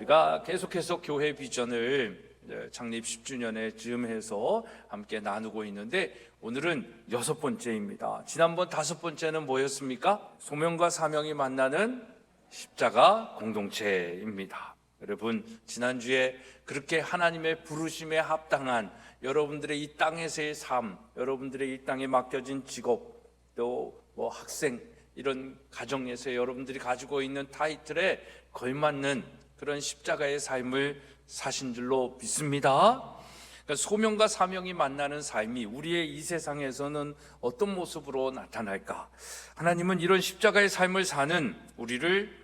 우리가 계속해서 교회 비전을 창립 10주년에 즈음해서 함께 나누고 있는데 오늘은 6번째입니다. 지난번 5번째는 뭐였습니까? 소명과 사명이 만나는 십자가 공동체입니다. 여러분, 지난주에 그렇게 하나님의 부르심에 합당한 여러분들의 이 땅에서의 삶, 여러분들의 이 땅에 맡겨진 직업, 또 학생, 이런 가정에서 여러분들이 가지고 있는 타이틀에 걸맞는 그런 십자가의 삶을 사신 줄로 믿습니다. 그러니까 소명과 사명이 만나는 삶이 우리의 이 세상에서는 어떤 모습으로 나타날까? 하나님은 이런 십자가의 삶을 사는 우리를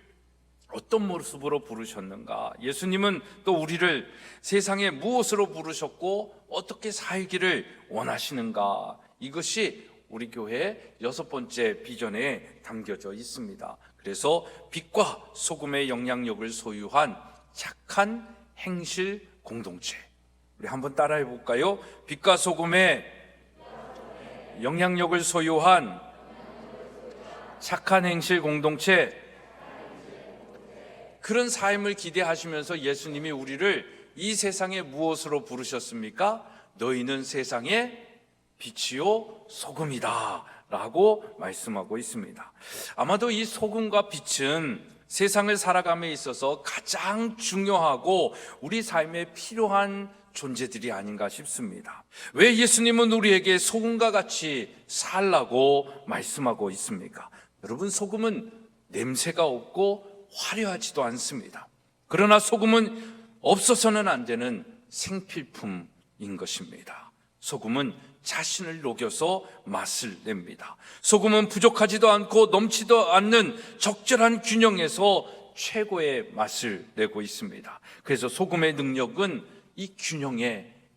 어떤 모습으로 부르셨는가? 예수님은 또 우리를 세상에 무엇으로 부르셨고 어떻게 살기를 원하시는가? 이것이 우리 교회의 6번째 비전에 담겨져 있습니다. 그래서 빛과 소금의 영향력을 소유한 착한 행실 공동체, 우리 한번 따라해 볼까요? 빛과 소금의 영향력을 소유한 착한 행실 공동체. 그런 삶을 기대하시면서 예수님이 우리를 이 세상에 무엇으로 부르셨습니까? 너희는 세상의 빛이요 소금이다 라고 말씀하고 있습니다. 아마도 이 소금과 빛은 세상을 살아감에 있어서 가장 중요하고 우리 삶에 필요한 존재들이 아닌가 싶습니다. 왜 예수님은 우리에게 소금과 같이 살라고 말씀하고 있습니까? 여러분, 소금은 냄새가 없고 화려하지도 않습니다. 그러나 소금은 없어서는 안 되는 생필품인 것입니다. 소금은 자신을 녹여서 맛을 냅니다. 소금은 부족하지도 않고 넘치도 않는 적절한 균형에서 최고의 맛을 내고 있습니다. 그래서 소금의 능력은 이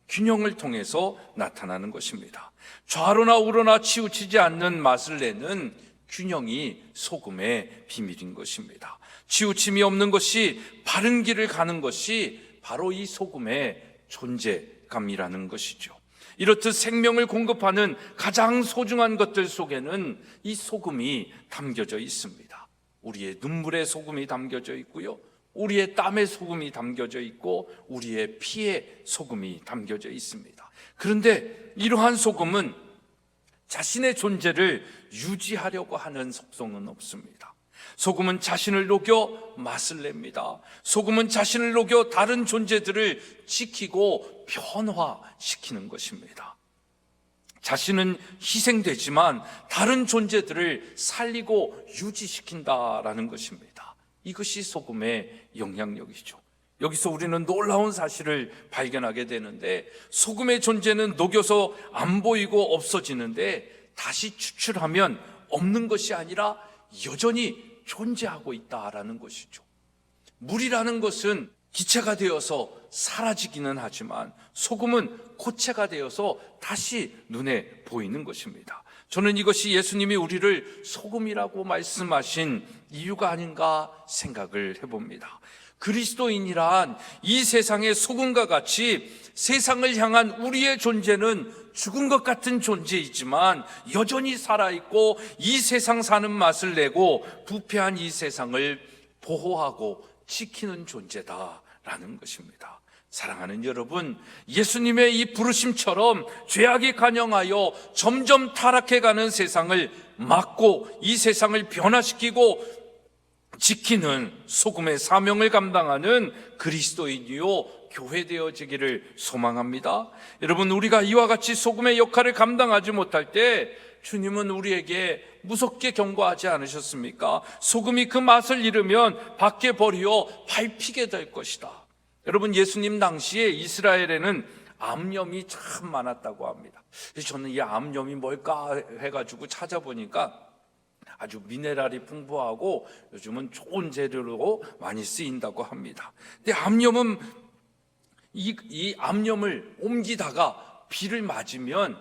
균형을 통해서 나타나는 것입니다. 좌로나 우로나 치우치지 않는 맛을 내는 균형이 소금의 비밀인 것입니다. 치우침이 없는 것이, 바른 길을 가는 것이 바로 이 소금의 존재감이라는 것이죠. 이렇듯 생명을 공급하는 가장 소중한 것들 속에는 이 소금이 담겨져 있습니다. 우리의 눈물의 소금이 담겨져 있고요, 우리의 땀의 소금이 담겨져 있고 우리의 피의 소금이 담겨져 있습니다. 그런데 이러한 소금은 자신의 존재를 유지하려고 하는 속성은 없습니다. 소금은 자신을 녹여 맛을 냅니다. 소금은 자신을 녹여 다른 존재들을 지키고 변화시키는 것입니다. 자신은 희생되지만 다른 존재들을 살리고 유지시킨다라는 것입니다. 이것이 소금의 영향력이죠. 여기서 우리는 놀라운 사실을 발견하게 되는데, 소금의 존재는 녹여서 안 보이고 없어지는데 다시 추출하면 없는 것이 아니라 여전히 존재하고 있다라는 것이죠. 물이라는 것은 기체가 되어서 사라지기는 하지만 소금은 고체가 되어서 다시 눈에 보이는 것입니다. 저는 이것이 예수님이 우리를 소금이라고 말씀하신 이유가 아닌가 생각을 해봅니다. 그리스도인이란 이 세상의 소금과 같이 세상을 향한 우리의 존재는 죽은 것 같은 존재이지만 여전히 살아있고 이 세상 사는 맛을 내고 부패한 이 세상을 보호하고 지키는 존재다라는 것입니다. 사랑하는 여러분, 예수님의 이 부르심처럼 죄악이 간영하여 점점 타락해가는 세상을 막고 이 세상을 변화시키고 지키는 소금의 사명을 감당하는 그리스도인이요 교회 되어지기를 소망합니다. 여러분, 우리가 이와 같이 소금의 역할을 감당하지 못할 때 주님은 우리에게 무섭게 경고하지 않으셨습니까? 소금이 그 맛을 잃으면 밖에 버리어 밟히게 될 것이다. 여러분, 예수님 당시에 이스라엘에는 암염이 참 많았다고 합니다. 그래서 저는 이 암염이 뭘까 해가지고 찾아보니까 아주 미네랄이 풍부하고 요즘은 좋은 재료로 많이 쓰인다고 합니다. 근데 암염은 이 암염을 옮기다가 비를 맞으면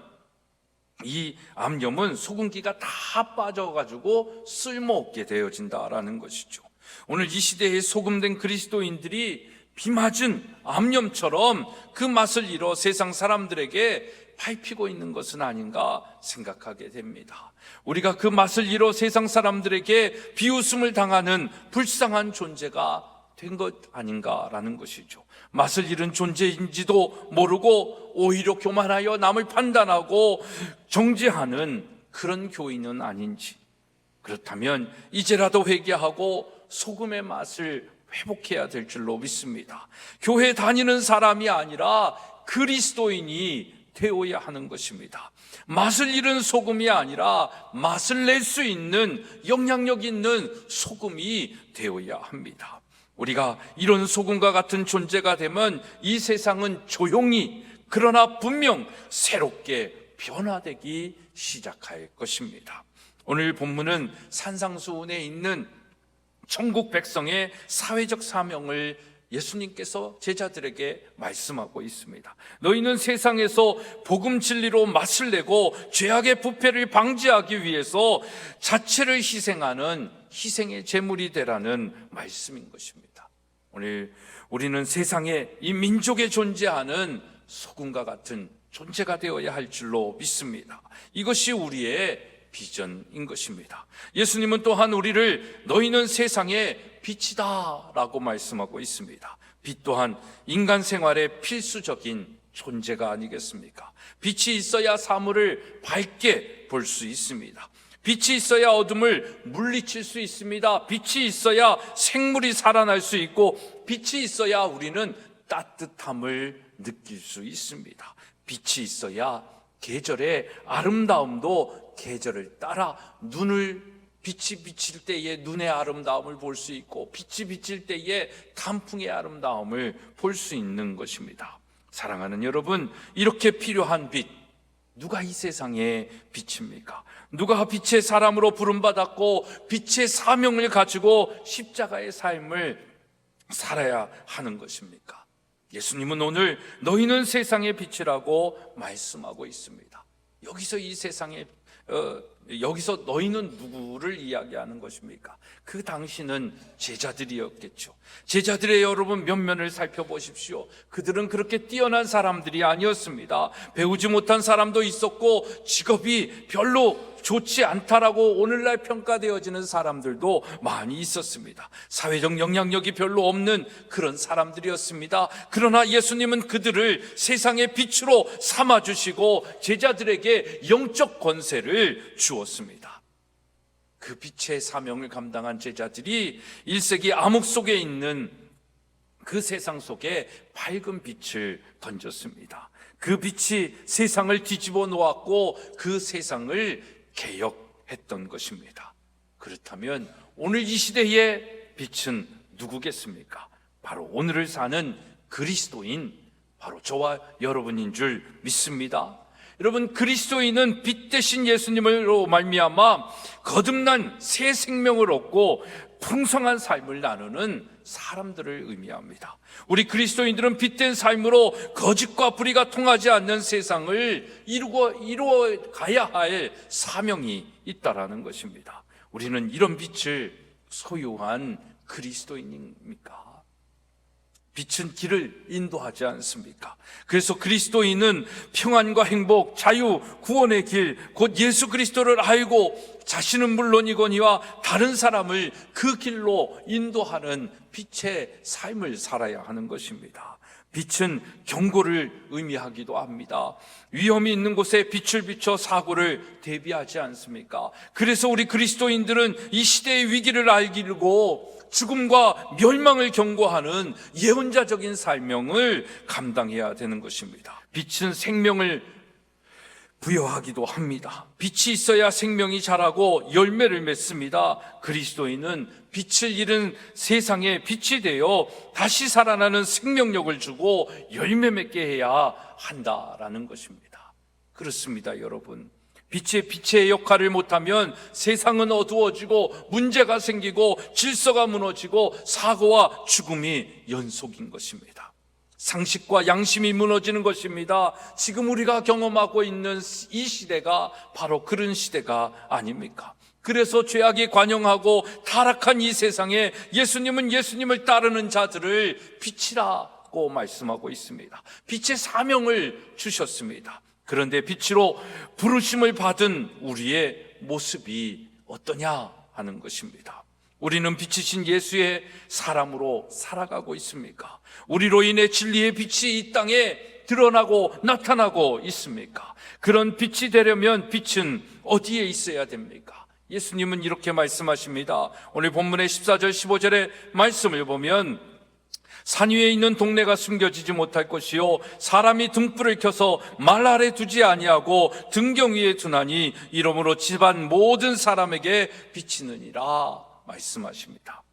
이 암염은 소금기가 다 빠져가지고 쓸모없게 되어진다라는 것이죠. 오늘 이 시대에 소금된 그리스도인들이 비 맞은 암염처럼 그 맛을 잃어 세상 사람들에게 밟히고 있는 것은 아닌가 생각하게 됩니다. 우리가 그 맛을 잃어 세상 사람들에게 비웃음을 당하는 불쌍한 존재가 된 것 아닌가라는 것이죠. 맛을 잃은 존재인지도 모르고 오히려 교만하여 남을 판단하고 정죄하는 그런 교인은 아닌지, 그렇다면 이제라도 회개하고 소금의 맛을 회복해야 될 줄로 믿습니다. 교회 다니는 사람이 아니라 그리스도인이 되어야 하는 것입니다. 맛을 잃은 소금이 아니라 맛을 낼 수 있는 영향력 있는 소금이 되어야 합니다. 우리가 이런 소금과 같은 존재가 되면 이 세상은 조용히, 그러나 분명 새롭게 변화되기 시작할 것입니다. 오늘 본문은 산상수훈에 있는 천국 백성의 사회적 사명을 예수님께서 제자들에게 말씀하고 있습니다. 너희는 세상에서 복음 진리로 맛을 내고 죄악의 부패를 방지하기 위해서 자체를 희생하는 희생의 제물이 되라는 말씀인 것입니다. 오늘 우리는 세상에 이 민족에 존재하는 소금과 같은 존재가 되어야 할 줄로 믿습니다. 이것이 우리의 비전인 것입니다. 예수님은 또한 우리를 너희는 세상의 빛이다 라고 말씀하고 있습니다. 빛 또한 인간 생활의 필수적인 존재가 아니겠습니까? 빛이 있어야 사물을 밝게 볼 수 있습니다. 빛이 있어야 어둠을 물리칠 수 있습니다. 빛이 있어야 생물이 살아날 수 있고, 빛이 있어야 우리는 따뜻함을 느낄 수 있습니다. 빛이 있어야 계절의 아름다움도 계절을 따라 빛이 비칠 때에 눈의 아름다움을 볼 수 있고, 빛이 비칠 때에 단풍의 아름다움을 볼 수 있는 것입니다. 사랑하는 여러분, 이렇게 필요한 빛, 누가 이 세상의 빛입니까? 누가 빛의 사람으로 부름받았고 빛의 사명을 가지고 십자가의 삶을 살아야 하는 것입니까? 예수님은 오늘 너희는 세상의 빛이라고 말씀하고 있습니다. 여기서 너희는 누구를 이야기하는 것입니까? 그 당시는 제자들이었겠죠. 제자들의 여러분 면면을 살펴보십시오. 그들은 그렇게 뛰어난 사람들이 아니었습니다. 배우지 못한 사람도 있었고, 직업이 별로 좋지 않다라고 오늘날 평가되어지는 사람들도 많이 있었습니다. 사회적 영향력이 별로 없는 그런 사람들이었습니다. 그러나 예수님은 그들을 세상의 빛으로 삼아주시고 제자들에게 영적 권세를 주었습니다. 그 빛의 사명을 감당한 제자들이 1세기 암흑 속에 있는 그 세상 속에 밝은 빛을 던졌습니다. 그 빛이 세상을 뒤집어 놓았고 그 세상을 개혁했던 것입니다. 그렇다면 오늘 이 시대의 빛은 누구겠습니까? 바로 오늘을 사는 그리스도인, 바로 저와 여러분인 줄 믿습니다. 여러분, 그리스도인은 빛 대신 예수님으로 말미암아 거듭난 새 생명을 얻고 풍성한 삶을 나누는 사람들을 의미합니다. 우리 그리스도인들은 빛된 삶으로 거짓과 불의가 통하지 않는 세상을 이루어 가야 할 사명이 있다라는 것입니다. 우리는 이런 빛을 소유한 그리스도인입니까? 빛은 길을 인도하지 않습니까? 그래서 그리스도인은 평안과 행복, 자유, 구원의 길, 곧 예수 그리스도를 알고 자신은 물론이거니와 다른 사람을 그 길로 인도하는 빛의 삶을 살아야 하는 것입니다. 빛은 경고를 의미하기도 합니다. 위험이 있는 곳에 빛을 비춰 사고를 대비하지 않습니까? 그래서 우리 그리스도인들은 이 시대의 위기를 알고 죽음과 멸망을 경고하는 예언자적인 사명을 감당해야 되는 것입니다. 빛은 생명을 부여하기도 합니다. 빛이 있어야 생명이 자라고 열매를 맺습니다. 그리스도인은 빛을 잃은 세상에 빛이 되어 다시 살아나는 생명력을 주고 열매 맺게 해야 한다라는 것입니다. 그렇습니다, 여러분. 빛의 역할을 못하면 세상은 어두워지고 문제가 생기고 질서가 무너지고 사고와 죽음이 연속인 것입니다. 상식과 양심이 무너지는 것입니다. 지금 우리가 경험하고 있는 이 시대가 바로 그런 시대가 아닙니까? 그래서 죄악이 관영하고 타락한 이 세상에 예수님은 예수님을 따르는 자들을 빛이라고 말씀하고 있습니다. 빛의 사명을 주셨습니다. 그런데 빛으로 부르심을 받은 우리의 모습이 어떠냐 하는 것입니다. 우리는 빛이신 예수의 사람으로 살아가고 있습니까? 우리로 인해 진리의 빛이 이 땅에 드러나고 나타나고 있습니까? 그런 빛이 되려면 빛은 어디에 있어야 됩니까? 예수님은 이렇게 말씀하십니다. 오늘 본문의 14절 15절의 말씀을 보면 산 위에 있는 동네가 숨겨지지 못할 것이요 사람이 등불을 켜서 말 아래 두지 아니하고 등경 위에 두나니 이러므로 집안 모든 사람에게 비치느니라 말씀하십니다.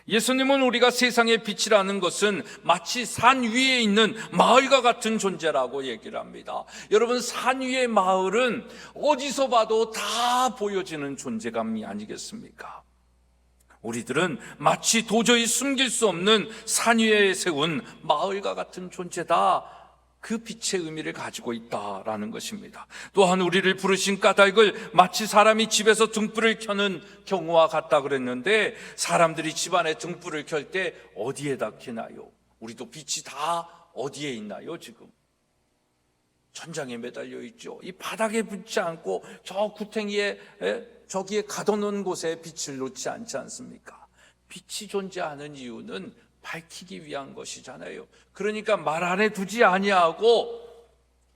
예수님은 우리가 세상의 빛이라는 것은 마치 산 위에 있는 마을과 같은 존재라고 얘기를 합니다. 여러분, 산 위의 마을은 어디서 봐도 다 보여지는 존재감이 아니겠습니까? 우리들은 마치 도저히 숨길 수 없는 산 위에 세운 마을과 같은 존재다. 그 빛의 의미를 가지고 있다라는 것입니다. 또한 우리를 부르신 까닭을 마치 사람이 집에서 등불을 켜는 경우와 같다 그랬는데, 사람들이 집안에 등불을 켤 때 어디에다 켜나요? 우리도 빛이 다 어디에 있나요? 지금 천장에 매달려 있죠. 이 바닥에 붙지 않고 저 구탱이에 저기에 가둬놓은 곳에 빛을 놓지 않지 않습니까? 빛이 존재하는 이유는 밝히기 위한 것이잖아요. 그러니까 말 안에 두지 아니하고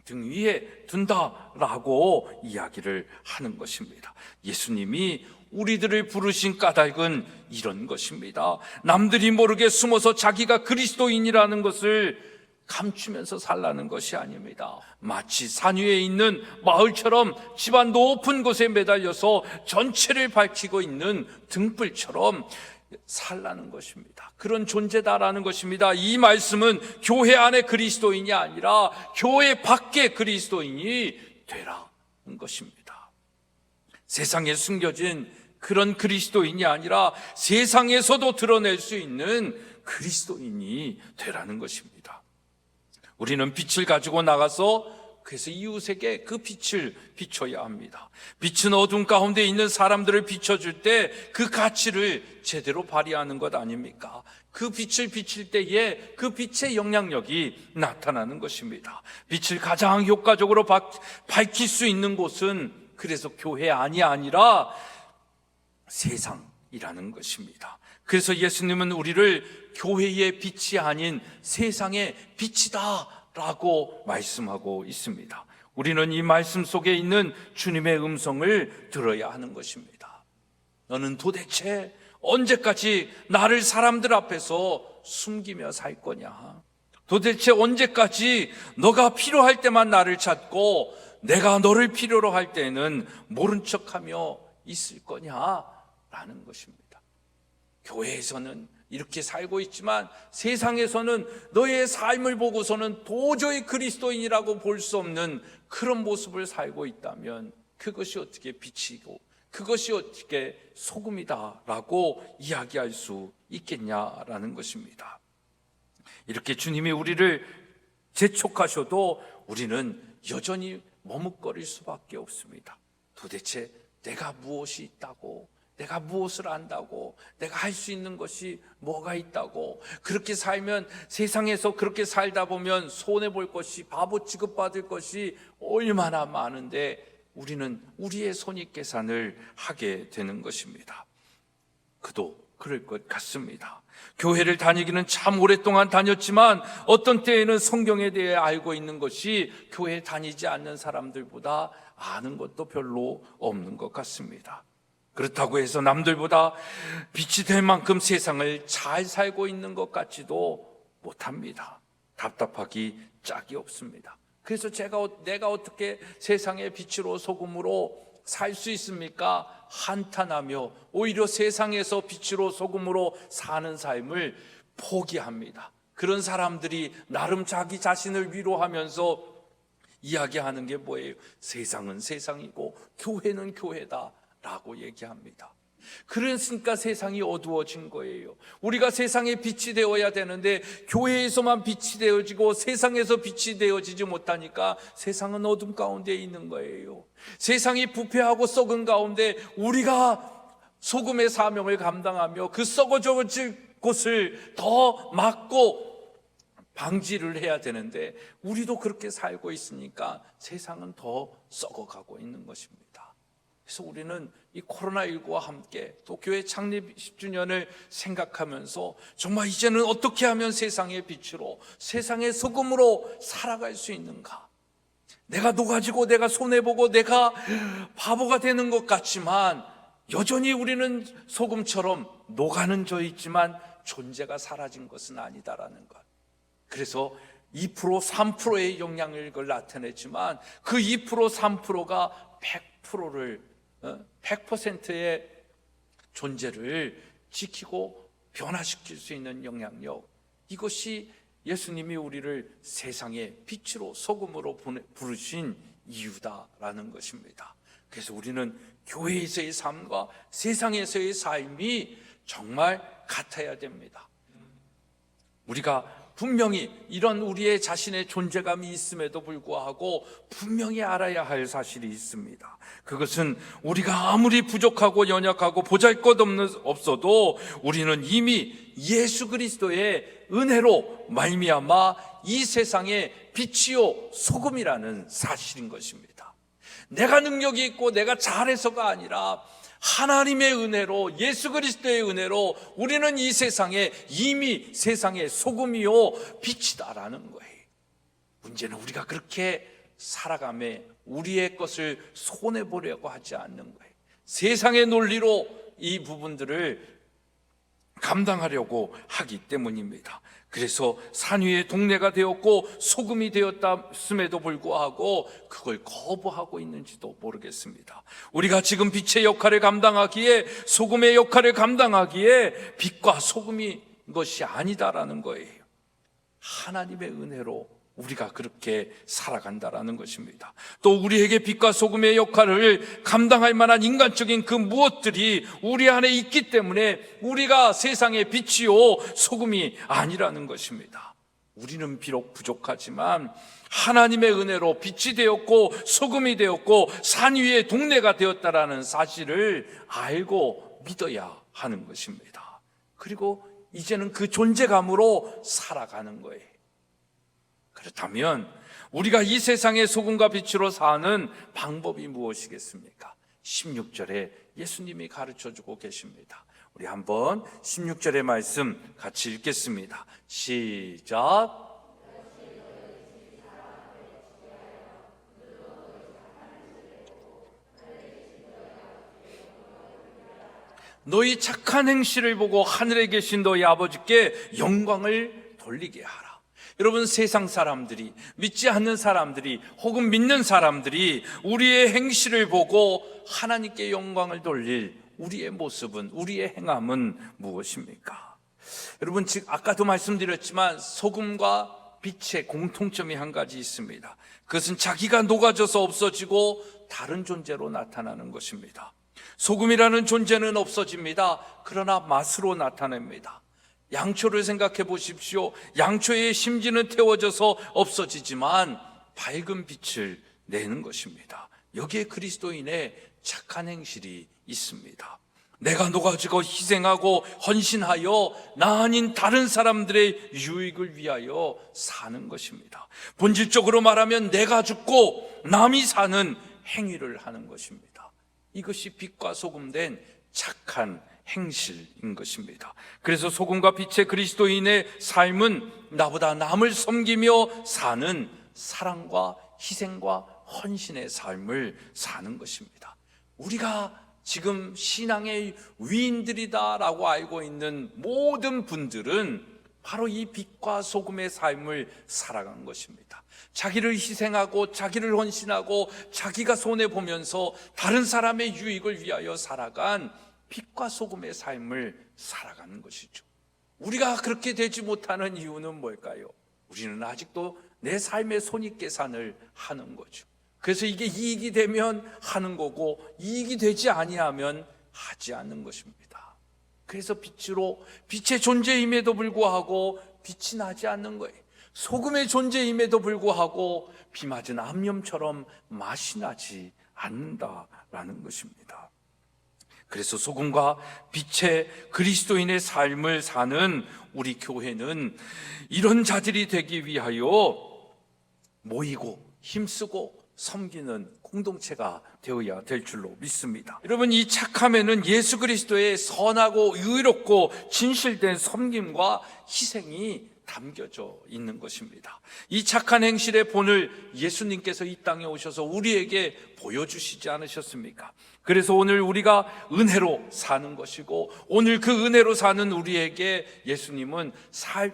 등 위에 둔다라고 이야기를 하는 것입니다. 예수님이 우리들을 부르신 까닭은 이런 것입니다. 남들이 모르게 숨어서 자기가 그리스도인이라는 것을 감추면서 살라는 것이 아닙니다. 마치 산 위에 있는 마을처럼 집안 높은 곳에 매달려서 전체를 밝히고 있는 등불처럼 살라는 것입니다. 그런 존재다라는 것입니다. 이 말씀은 교회 안에 그리스도인이 아니라 교회 밖에 그리스도인이 되라는 것입니다. 세상에 숨겨진 그런 그리스도인이 아니라 세상에서도 드러낼 수 있는 그리스도인이 되라는 것입니다. 우리는 빛을 가지고 나가서 그래서 이웃에게 그 빛을 비춰야 합니다. 빛은 어둠 가운데 있는 사람들을 비춰줄 때 그 가치를 제대로 발휘하는 것 아닙니까? 그 빛을 비칠 때에 그 빛의 영향력이 나타나는 것입니다. 빛을 가장 효과적으로 밝힐 수 있는 곳은 그래서 교회 안이 아니라 세상이라는 것입니다. 그래서 예수님은 우리를 교회의 빛이 아닌 세상의 빛이다 라고 말씀하고 있습니다. 우리는 이 말씀 속에 있는 주님의 음성을 들어야 하는 것입니다. 너는 도대체 언제까지 나를 사람들 앞에서 숨기며 살 거냐? 도대체 언제까지 너가 필요할 때만 나를 찾고 내가 너를 필요로 할 때는 모른 척하며 있을 거냐라는 것입니다. 교회에서는 이렇게 살고 있지만 세상에서는 너의 삶을 보고서는 도저히 그리스도인이라고 볼 수 없는 그런 모습을 살고 있다면 그것이 어떻게 빛이고 그것이 어떻게 소금이다라고 이야기할 수 있겠냐라는 것입니다. 이렇게 주님이 우리를 재촉하셔도 우리는 여전히 머뭇거릴 수밖에 없습니다. 도대체 내가 무엇이 있다고, 내가 무엇을 안다고, 내가 할 수 있는 것이 뭐가 있다고, 그렇게 살면 세상에서 그렇게 살다 보면 손해볼 것이, 바보 취급받을 것이 얼마나 많은데 우리는 우리의 손익계산을 하게 되는 것입니다. 그도 그럴 것 같습니다. 교회를 다니기는 참 오랫동안 다녔지만 어떤 때에는 성경에 대해 알고 있는 것이 교회 다니지 않는 사람들보다 아는 것도 별로 없는 것 같습니다. 그렇다고 해서 남들보다 빛이 될 만큼 세상을 잘 살고 있는 것 같지도 못합니다. 답답하기 짝이 없습니다. 그래서 내가 어떻게 세상의 빛으로 소금으로 살 수 있습니까? 한탄하며 오히려 세상에서 빛으로 소금으로 사는 삶을 포기합니다. 그런 사람들이 나름 자기 자신을 위로하면서 이야기하는 게 뭐예요? 세상은 세상이고 교회는 교회다 라고 얘기합니다. 그러니까 세상이 어두워진 거예요. 우리가 세상의 빛이 되어야 되는데 교회에서만 빛이 되어지고 세상에서 빛이 되어지지 못하니까 세상은 어둠 가운데 있는 거예요. 세상이 부패하고 썩은 가운데 우리가 소금의 사명을 감당하며 그 썩어질 곳을 더 막고 방지를 해야 되는데 우리도 그렇게 살고 있으니까 세상은 더 썩어가고 있는 것입니다. 그래서 우리는 이 코로나19와 함께 또 교회 창립 10주년을 생각하면서 정말 이제는 어떻게 하면 세상의 빛으로, 세상의 소금으로 살아갈 수 있는가? 내가 녹아지고 내가 손해보고 내가 바보가 되는 것 같지만 여전히 우리는 소금처럼 녹아는 져 있지만 존재가 사라진 것은 아니다라는 것. 그래서 2%, 3%의 영향력을 나타냈지만 그 2%, 3%가 100%의 존재를 지키고 변화시킬 수 있는 영향력, 이것이 예수님이 우리를 세상의 빛으로 소금으로 부르신 이유다라는 것입니다. 그래서 우리는 교회에서의 삶과 세상에서의 삶이 정말 같아야 됩니다. 우리가 분명히 이런 우리의 자신의 존재감이 있음에도 불구하고 분명히 알아야 할 사실이 있습니다. 그것은 우리가 아무리 부족하고 연약하고 보잘것없어도 우리는 이미 예수 그리스도의 은혜로 말미암아 이 세상의 빛이요 소금이라는 사실인 것입니다. 내가 능력이 있고 내가 잘해서가 아니라 하나님의 은혜로, 예수 그리스도의 은혜로 우리는 이 세상에 이미 세상의 소금이요 빛이다라는 거예요. 문제는 우리가 그렇게 살아가며 우리의 것을 손해보려고 하지 않는 거예요. 세상의 논리로 이 부분들을 감당하려고 하기 때문입니다. 그래서 산 위의 동네가 되었고 소금이 되었음에도 불구하고 그걸 거부하고 있는지도 모르겠습니다. 우리가 지금 빛의 역할을 감당하기에, 소금의 역할을 감당하기에 빛과 소금이 것이 아니다라는 거예요. 하나님의 은혜로 우리가 그렇게 살아간다라는 것입니다. 또 우리에게 빛과 소금의 역할을 감당할 만한 인간적인 그 무엇들이 우리 안에 있기 때문에 우리가 세상의 빛이요 소금이 아니라는 것입니다. 우리는 비록 부족하지만 하나님의 은혜로 빛이 되었고 소금이 되었고 산 위의 동네가 되었다라는 사실을 알고 믿어야 하는 것입니다. 그리고 이제는 그 존재감으로 살아가는 거예요. 그렇다면 우리가 이 세상의 소금과 빛으로 사는 방법이 무엇이겠습니까? 16절에 예수님이 가르쳐주고 계십니다. 우리 한번 16절의 말씀 같이 읽겠습니다. 시작. 너희 착한 행실을 보고 하늘에 계신 너희 아버지께 영광을 돌리게 하라. 여러분, 세상 사람들이, 믿지 않는 사람들이 혹은 믿는 사람들이 우리의 행실을 보고 하나님께 영광을 돌릴 우리의 모습은, 우리의 행함은 무엇입니까? 여러분, 아까도 말씀드렸지만 소금과 빛의 공통점이 한 가지 있습니다. 그것은 자기가 녹아져서 없어지고 다른 존재로 나타나는 것입니다. 소금이라는 존재는 없어집니다. 그러나 맛으로 나타납니다. 양초를 생각해 보십시오. 양초의 심지는 태워져서 없어지지만 밝은 빛을 내는 것입니다. 여기에 그리스도인의 착한 행실이 있습니다. 내가 녹아지고 희생하고 헌신하여 나 아닌 다른 사람들의 유익을 위하여 사는 것입니다. 본질적으로 말하면 내가 죽고 남이 사는 행위를 하는 것입니다. 이것이 빛과 소금된 착한 행실인 것입니다. 그래서 소금과 빛의 그리스도인의 삶은 나보다 남을 섬기며 사는 사랑과 희생과 헌신의 삶을 사는 것입니다. 우리가 지금 신앙의 위인들이다라고 알고 있는 모든 분들은 바로 이 빛과 소금의 삶을 살아간 것입니다. 자기를 희생하고 자기를 헌신하고 자기가 손해보면서 다른 사람의 유익을 위하여 살아간 빛과 소금의 삶을 살아가는 것이죠. 우리가 그렇게 되지 못하는 이유는 뭘까요? 우리는 아직도 내 삶의 손익계산을 하는 거죠. 그래서 이게 이익이 되면 하는 거고 이익이 되지 아니하면 하지 않는 것입니다. 그래서 빛의 존재임에도 불구하고 빛이 나지 않는 거예요. 소금의 존재임에도 불구하고 비 맞은 암염처럼 맛이 나지 않는다라는 것입니다. 그래서 소금과 빛의 그리스도인의 삶을 사는 우리 교회는 이런 자들이 되기 위하여 모이고 힘쓰고 섬기는 공동체가 되어야 될 줄로 믿습니다. 여러분, 이 착함에는 예수 그리스도의 선하고 의롭고 진실된 섬김과 희생이 담겨져 있는 것입니다. 이 착한 행실의 본을 예수님께서 이 땅에 오셔서 우리에게 보여주시지 않으셨습니까? 그래서 오늘 우리가 은혜로 사는 것이고, 오늘 그 은혜로 사는 우리에게 예수님은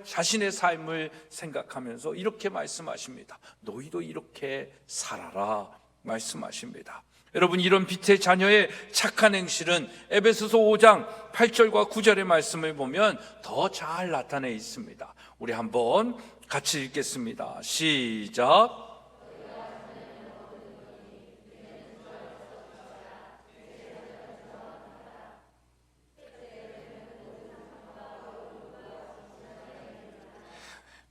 자신의 삶을 생각하면서 이렇게 말씀하십니다. 너희도 이렇게 살아라 말씀하십니다. 여러분, 이런 빛의 자녀의 착한 행실은 에베소서 5장 8절과 9절의 말씀을 보면 더 잘 나타내 있습니다. 우리 한번 같이 읽겠습니다. 시작.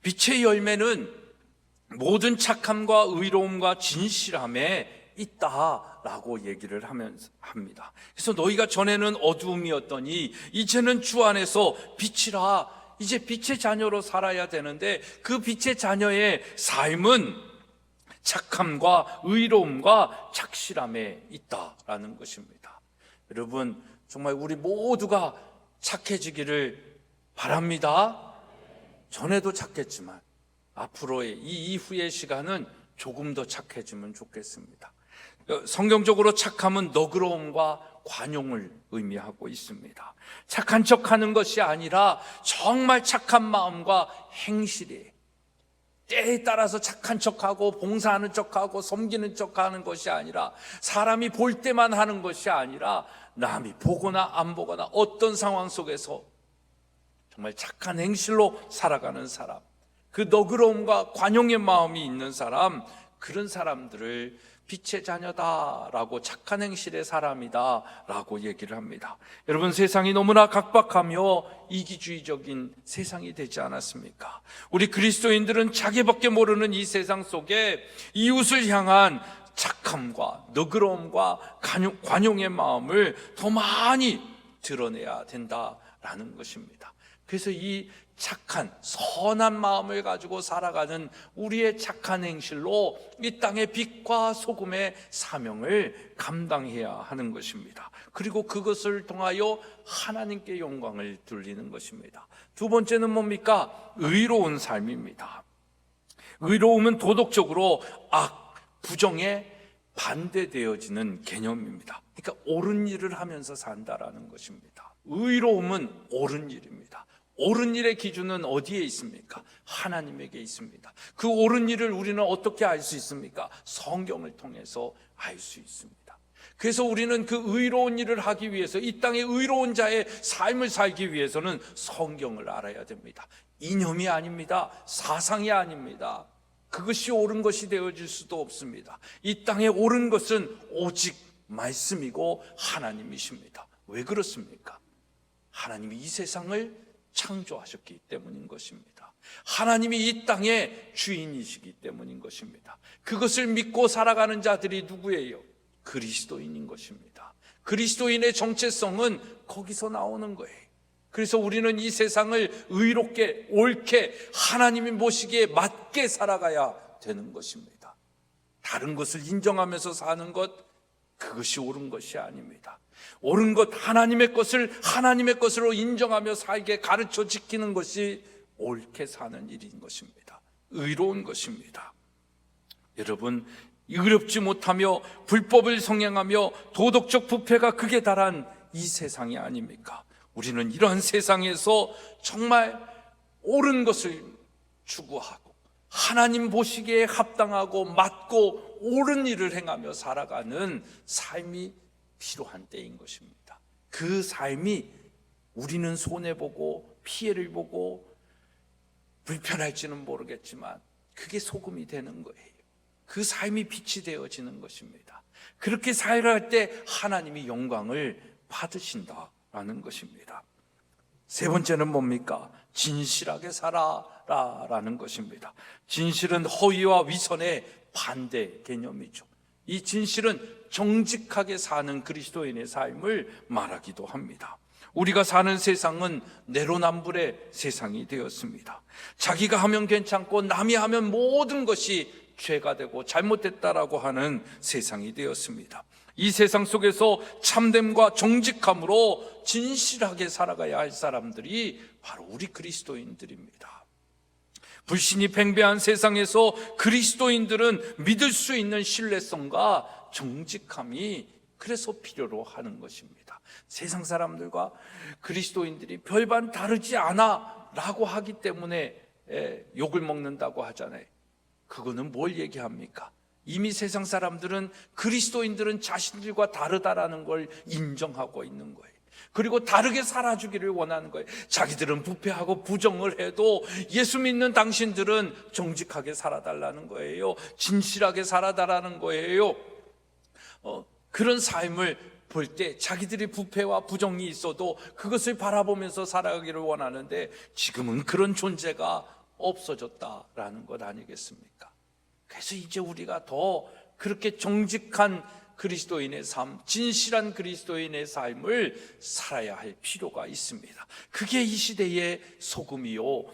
빛의 열매는 모든 착함과 의로움과 진실함에 있다라고 얘기를 합니다. 그래서 너희가 전에는 어두움이었더니 이제는 주 안에서 빛이라. 이제 빛의 자녀로 살아야 되는데 그 빛의 자녀의 삶은 착함과 의로움과 착실함에 있다라는 것입니다. 여러분, 정말 우리 모두가 착해지기를 바랍니다. 전에도 착했지만 앞으로의 이 이후의 시간은 조금 더 착해지면 좋겠습니다. 성경적으로 착함은 너그러움과 관용을 의미하고 있습니다. 착한 척하는 것이 아니라 정말 착한 마음과 행실이, 때에 따라서 착한 척하고 봉사하는 척하고 섬기는 척하는 것이 아니라, 사람이 볼 때만 하는 것이 아니라 남이 보거나 안 보거나 어떤 상황 속에서 정말 착한 행실로 살아가는 사람, 그 너그러움과 관용의 마음이 있는 사람, 그런 사람들을 빛의 자녀다라고, 착한 행실의 사람이다라고 얘기를 합니다. 여러분, 세상이 너무나 각박하며 이기주의적인 세상이 되지 않았습니까? 우리 그리스도인들은 자기밖에 모르는 이 세상 속에 이웃을 향한 착함과 너그러움과 관용의 마음을 더 많이 드러내야 된다라는 것입니다. 그래서 이 착한 선한 마음을 가지고 살아가는 우리의 착한 행실로 이 땅의 빛과 소금의 사명을 감당해야 하는 것입니다. 그리고 그것을 통하여 하나님께 영광을 돌리는 것입니다. 두 번째는 뭡니까? 의로운 삶입니다. 의로움은 도덕적으로 악, 부정에 반대되어지는 개념입니다. 그러니까 옳은 일을 하면서 산다라는 것입니다. 의로움은 옳은 일입니다. 옳은 일의 기준은 어디에 있습니까? 하나님에게 있습니다. 그 옳은 일을 우리는 어떻게 알 수 있습니까? 성경을 통해서 알 수 있습니다. 그래서 우리는 그 의로운 일을 하기 위해서, 이 땅의 의로운 자의 삶을 살기 위해서는 성경을 알아야 됩니다. 이념이 아닙니다. 사상이 아닙니다. 그것이 옳은 것이 되어질 수도 없습니다. 이 땅에 옳은 것은 오직 말씀이고 하나님이십니다. 왜 그렇습니까? 하나님이 이 세상을 창조하셨기 때문인 것입니다. 하나님이 이 땅의 주인이시기 때문인 것입니다. 그것을 믿고 살아가는 자들이 누구예요? 그리스도인인 것입니다. 그리스도인의 정체성은 거기서 나오는 거예요. 그래서 우리는 이 세상을 의롭게, 옳게, 하나님이 보시기에 맞게 살아가야 되는 것입니다. 다른 것을 인정하면서 사는 것, 그것이 옳은 것이 아닙니다. 옳은 것, 하나님의 것을 하나님의 것으로 인정하며 살게 가르쳐 지키는 것이 옳게 사는 일인 것입니다. 의로운 것입니다. 여러분, 의롭지 못하며 불법을 성행하며 도덕적 부패가 극에 달한 이 세상이 아닙니까? 우리는 이러한 세상에서 정말 옳은 것을 추구하고 하나님 보시기에 합당하고 맞고 옳은 일을 행하며 살아가는 삶이 필요한 때인 것입니다. 그 삶이 우리는 손해보고 피해를 보고 불편할지는 모르겠지만 그게 소금이 되는 거예요. 그 삶이 빛이 되어지는 것입니다. 그렇게 살아갈 때 하나님이 영광을 받으신다라는 것입니다. 세 번째는 뭡니까? 진실하게 살아라라는 것입니다. 진실은 허위와 위선의 반대 개념이죠. 이 진실은 정직하게 사는 그리스도인의 삶을 말하기도 합니다. 우리가 사는 세상은 내로남불의 세상이 되었습니다. 자기가 하면 괜찮고 남이 하면 모든 것이 죄가 되고 잘못됐다라고 하는 세상이 되었습니다. 이 세상 속에서 참됨과 정직함으로 진실하게 살아가야 할 사람들이 바로 우리 그리스도인들입니다. 불신이 팽배한 세상에서 그리스도인들은 믿을 수 있는 신뢰성과 정직함이 그래서 필요로 하는 것입니다. 세상 사람들과 그리스도인들이 별반 다르지 않아 라고 하기 때문에 욕을 먹는다고 하잖아요. 그거는 뭘 얘기합니까? 이미 세상 사람들은 그리스도인들은 자신들과 다르다라는 걸 인정하고 있는 거예요. 그리고 다르게 살아주기를 원하는 거예요. 자기들은 부패하고 부정을 해도 예수 믿는 당신들은 정직하게 살아달라는 거예요. 진실하게 살아달라는 거예요. 그런 삶을 볼 때 자기들이 부패와 부정이 있어도 그것을 바라보면서 살아가기를 원하는데 지금은 그런 존재가 없어졌다라는 것 아니겠습니까? 그래서 이제 우리가 더 그렇게 정직한 그리스도인의 삶, 진실한 그리스도인의 삶을 살아야 할 필요가 있습니다. 그게 이 시대의 소금이요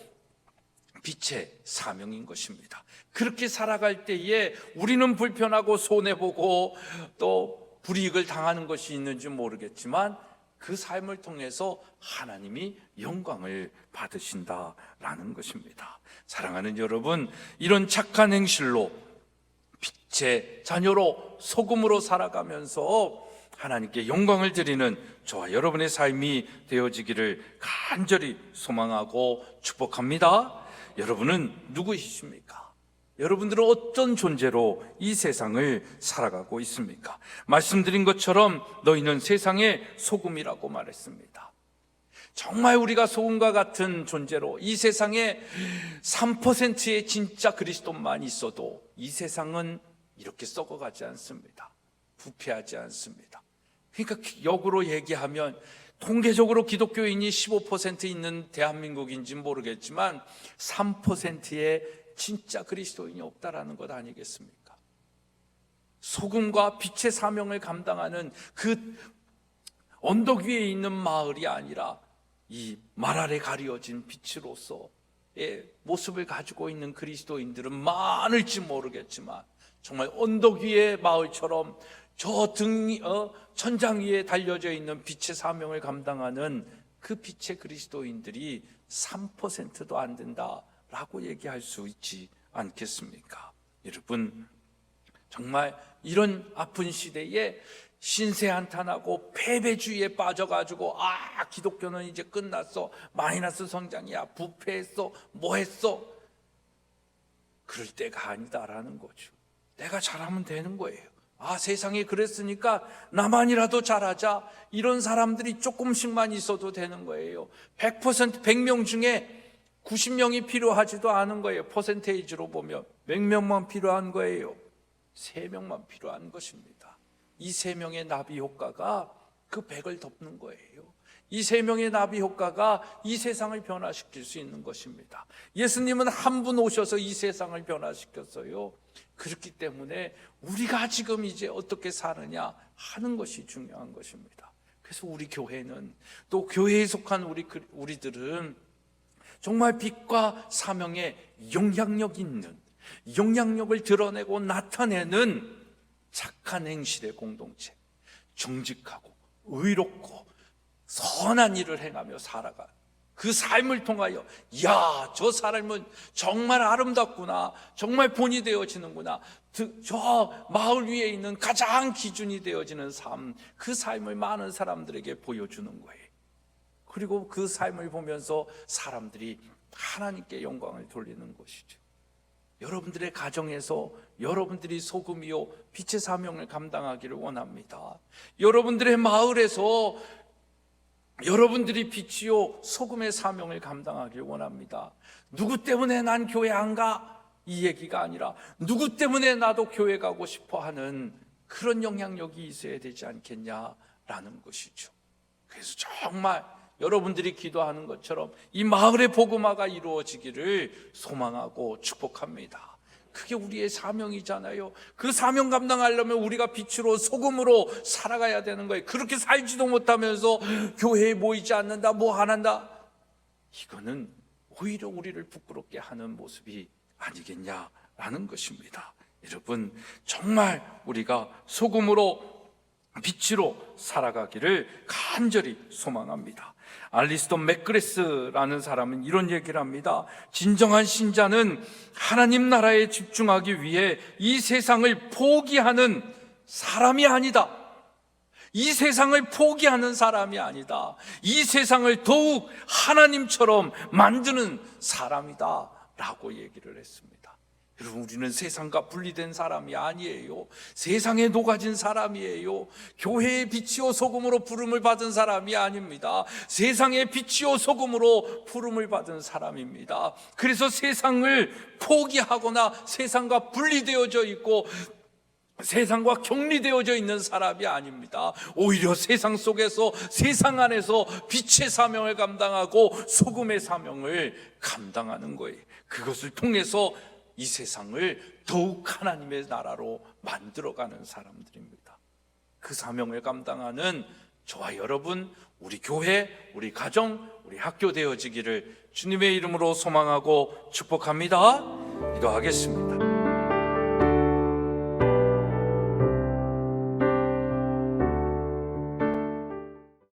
빛의 사명인 것입니다. 그렇게 살아갈 때에 우리는 불편하고 손해보고 또 불이익을 당하는 것이 있는지 모르겠지만 그 삶을 통해서 하나님이 영광을 받으신다라는 것입니다. 사랑하는 여러분, 이런 착한 행실로 빛의 자녀로 소금으로 살아가면서 하나님께 영광을 드리는 저와 여러분의 삶이 되어지기를 간절히 소망하고 축복합니다. 여러분은 누구이십니까? 여러분들은 어떤 존재로 이 세상을 살아가고 있습니까? 말씀드린 것처럼 너희는 세상의 소금이라고 말했습니다. 정말 우리가 소금과 같은 존재로 이 세상에 3%의 진짜 그리스도만 있어도 이 세상은 이렇게 썩어가지 않습니다. 부패하지 않습니다. 그러니까 역으로 얘기하면 통계적으로 기독교인이 15% 있는 대한민국인지는 모르겠지만 3%의 진짜 그리스도인이 없다라는 것 아니겠습니까? 소금과 빛의 사명을 감당하는 그 언덕 위에 있는 마을이 아니라 이 말 아래 가려진 빛으로서의 모습을 가지고 있는 그리스도인들은 많을지 모르겠지만 정말 언덕 위의 마을처럼 저 천장 위에 달려져 있는 빛의 사명을 감당하는 그 빛의 그리스도인들이 3%도 안 된다라고 얘기할 수 있지 않겠습니까? 여러분, 정말 이런 아픈 시대에 신세한탄하고 패배주의에 빠져가지고 기독교는 이제 끝났어, 마이너스 성장이야, 부패했어, 뭐 했어, 그럴 때가 아니다라는 거죠. 내가 잘하면 되는 거예요. 세상이 그랬으니까 나만이라도 잘하자, 이런 사람들이 조금씩만 있어도 되는 거예요. 100명 중에 90명이 필요하지도 않은 거예요. 퍼센테이지로 보면 몇 명만 필요한 거예요? 3명만 필요한 것입니다. 이 3명의 나비 효과가 그 100을 덮는 거예요. 이 3명의 나비 효과가 이 세상을 변화시킬 수 있는 것입니다. 예수님은 한 분 오셔서 이 세상을 변화시켰어요. 그렇기 때문에 우리가 지금 이제 어떻게 사느냐 하는 것이 중요한 것입니다. 그래서 우리 교회는, 또 교회에 속한 우리들은 정말 빛과 사명에 영향력 있는, 영향력을 드러내고 나타내는 착한 행실의 공동체, 정직하고 의롭고 선한 일을 행하며 살아가 그 삶을 통하여 저 사람은 정말 아름답구나, 정말 본이 되어지는구나, 저 마을 위에 있는 가장 기준이 되어지는 삶, 그 삶을 많은 사람들에게 보여주는 거예요. 그리고 그 삶을 보면서 사람들이 하나님께 영광을 돌리는 것이죠. 여러분들의 가정에서 여러분들이 소금이요 빛의 사명을 감당하기를 원합니다. 여러분들의 마을에서 여러분들이 빛이요 소금의 사명을 감당하기를 원합니다. 누구 때문에 난 교회 안 가? 이 얘기가 아니라 누구 때문에 나도 교회 가고 싶어 하는 그런 영향력이 있어야 되지 않겠냐라는 것이죠. 그래서 정말 여러분들이 기도하는 것처럼 이 마을의 복음화가 이루어지기를 소망하고 축복합니다. 그게 우리의 사명이잖아요. 그 사명 감당하려면 우리가 빛으로 소금으로 살아가야 되는 거예요. 그렇게 살지도 못하면서 교회에 모이지 않는다, 뭐 안 한다, 이거는 오히려 우리를 부끄럽게 하는 모습이 아니겠냐라는 라는 것입니다. 여러분, 정말 우리가 소금으로 빛으로 살아가기를 간절히 소망합니다. 알리스톤 맥그레스라는 사람은 이런 얘기를 합니다. 진정한 신자는 하나님 나라에 집중하기 위해 이 세상을 포기하는 사람이 아니다. 이 세상을 포기하는 사람이 아니다. 이 세상을 더욱 하나님처럼 만드는 사람이다 라고 얘기를 했습니다. 여러분, 우리는 세상과 분리된 사람이 아니에요. 세상에 녹아진 사람이에요. 교회의 빛이요 소금으로 부름을 받은 사람이 아닙니다. 세상의 빛이요 소금으로 부름을 받은 사람입니다. 그래서 세상을 포기하거나 세상과 분리되어져 있고 세상과 격리되어져 있는 사람이 아닙니다. 오히려 세상 속에서, 세상 안에서 빛의 사명을 감당하고 소금의 사명을 감당하는 거예요. 그것을 통해서 이 세상을 더욱 하나님의 나라로 만들어가는 사람들입니다. 그 사명을 감당하는 저와 여러분, 우리 교회, 우리 가정, 우리 학교 되어지기를 주님의 이름으로 소망하고 축복합니다. 기도하겠습니다.